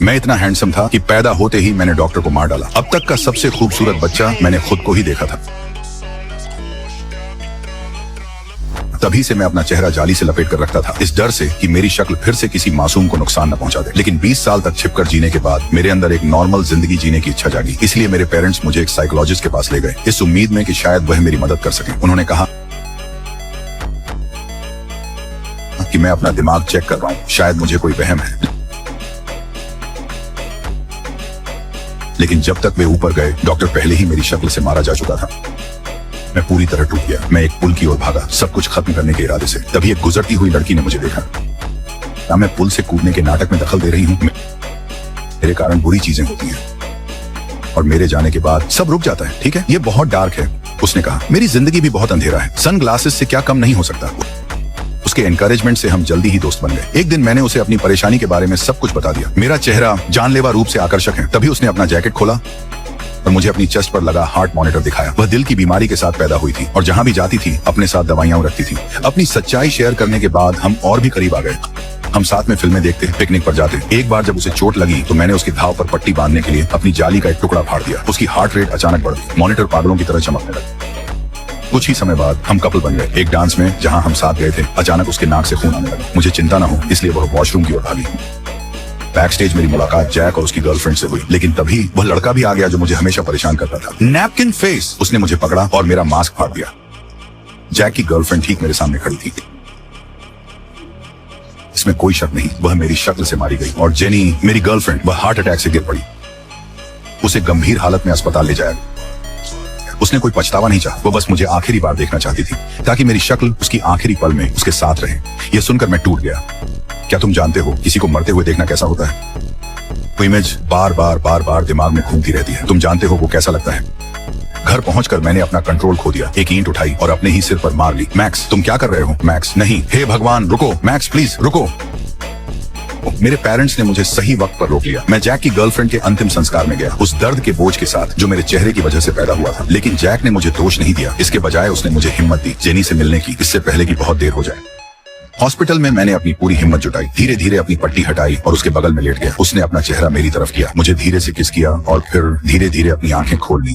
मैं इतना हैंडसम था कि पैदा होते ही मैंने डॉक्टर को मार डाला। अब तक का सबसे खूबसूरत बच्चा मैंने खुद को ही देखा था। तभी से मैं अपना चेहरा जाली से लपेट कर रखता था, इस डर से कि मेरी शक्ल फिर से किसी मासूम को नुकसान न पहुंचा दे। लेकिन 20 साल तक छिपकर जीने के बाद मेरे अंदर एक नॉर्मल जिंदगी जीने की इच्छा जागी। इसलिए मेरे पेरेंट्स मुझे एक साइकोलॉजिस्ट के पास ले गए, इस उम्मीद में कि शायद वह मेरी मदद कर सके। उन्होंने कहा कि मैं अपना दिमाग चेक कर रहा हूं, शायद मुझे कोई वहम है। लेकिन जब तक वे ऊपर गए, डॉक्टर पहले ही मेरी शक्ल से मारा जा चुका था। मैं पूरी तरह टूट गया। मैं एक पुल की ओर भागा, सब कुछ खत्म करने के इरादे से। तभी एक गुजरती हुई लड़की ने मुझे देखा। क्या मैं पुल से कूदने के नाटक में दखल दे रही हूँ? मेरे कारण बुरी चीजें होती हैं और मेरे जाने के बाद सब रुक जाता है। ठीक है, ये बहुत डार्क है, उसने कहा। मेरी जिंदगी भी बहुत अंधेरा है, सन ग्लासेस से क्या कम नहीं हो सकता। उसके एनकरेजमेंट से हम जल्दी ही दोस्त बन गए। एक दिन मैंने उसे अपनी परेशानी के बारे में सब कुछ बता दिया। मेरा चेहरा जानलेवा रूप से आकर्षक है। तभी उसने अपना जैकेट खोला और मुझे अपनी चेस्ट पर लगा हार्ट मॉनिटर दिखाया। वह दिल की बीमारी के साथ पैदा हुई थी और जहां भी जाती थी अपने साथ दवाइयां रखती थी। अपनी सच्चाई शेयर करने के बाद हम और भी करीब आ गए। हम साथ में फिल्में देखते, पिकनिक पर जाते। एक बार जब उसे चोट लगी तो मैंने उसके घाव पर पट्टी बांधने के लिए अपनी जाली का एक टुकड़ा फाड़ दिया। उसकी हार्ट रेट अचानक बढ़ गई, मॉनिटर पागलों की तरह चमकने लगा। कुछ ही समय बाद हम कपल बन गए। एक डांस में जहां हम साथ गए थे, अचानक उसके नाक से खून आने लगा। मुझे चिंता न हो इसलिए वह वॉशरूम की ओर भागी। बैक स्टेज मेरी मुलाकात जैक और उसकी गर्लफ्रेंड से हुई। लेकिन तभी वह लड़का भी आ गया जो मुझे हमेशा परेशान करता था, नैपकिन फेस। उसने मुझे पकड़ा और मेरा मास्क फाड़ दिया। जैक की गर्लफ्रेंड ठीक मेरे सामने खड़ी थी। इसमें कोई शक नहीं, वह मेरी शक्ल से मारी गई। और जेनी मेरी गर्लफ्रेंड, वह हार्ट अटैक से गिर पड़ी। उसे गंभीर हालत में अस्पताल ले जाया। उसने कोई पछतावा नहीं चाहा, वो बस मुझे आखिरी बार देखना चाहती थी ताकि मेरी शक्ल उसकी आखिरी पल में उसके साथ रहे। यह सुनकर मैं टूट गया। क्या तुम जानते हो किसी को मरते हुए देखना कैसा होता है? वो इमेज बार बार दिमाग में घूमती रहती है। तुम जानते हो वो कैसा लगता है? घर पहुंचकर मैंने अपना कंट्रोल खो दिया। एक ईंट उठाई और अपने ही सिर पर मार ली। मैक्स, तुम क्या कर रहे हो? मैक्स, नहीं, हे भगवान रुको, मैक्स प्लीज रुको। मेरे पेरेंट्स ने मुझे सही वक्त पर रोक लिया। मैं जैक की गर्लफ्रेंड के अंतिम संस्कार में गया, उस दर्द के बोझ के साथ जो मेरे चेहरे की वजह से पैदा हुआ था। लेकिन जैक ने मुझे दोष नहीं दिया, इसके बजाय उसने मुझे हिम्मत दी जेनी से मिलने की, इससे पहले कि बहुत देर हो जाए। हॉस्पिटल में मैंने अपनी पूरी हिम्मत जुटाई, धीरे धीरे अपनी पट्टी हटाई और उसके बगल में लेट गया। उसने अपना चेहरा मेरी तरफ किया, मुझे धीरे से किस किया और फिर धीरे धीरे अपनी आंखें खोल ली।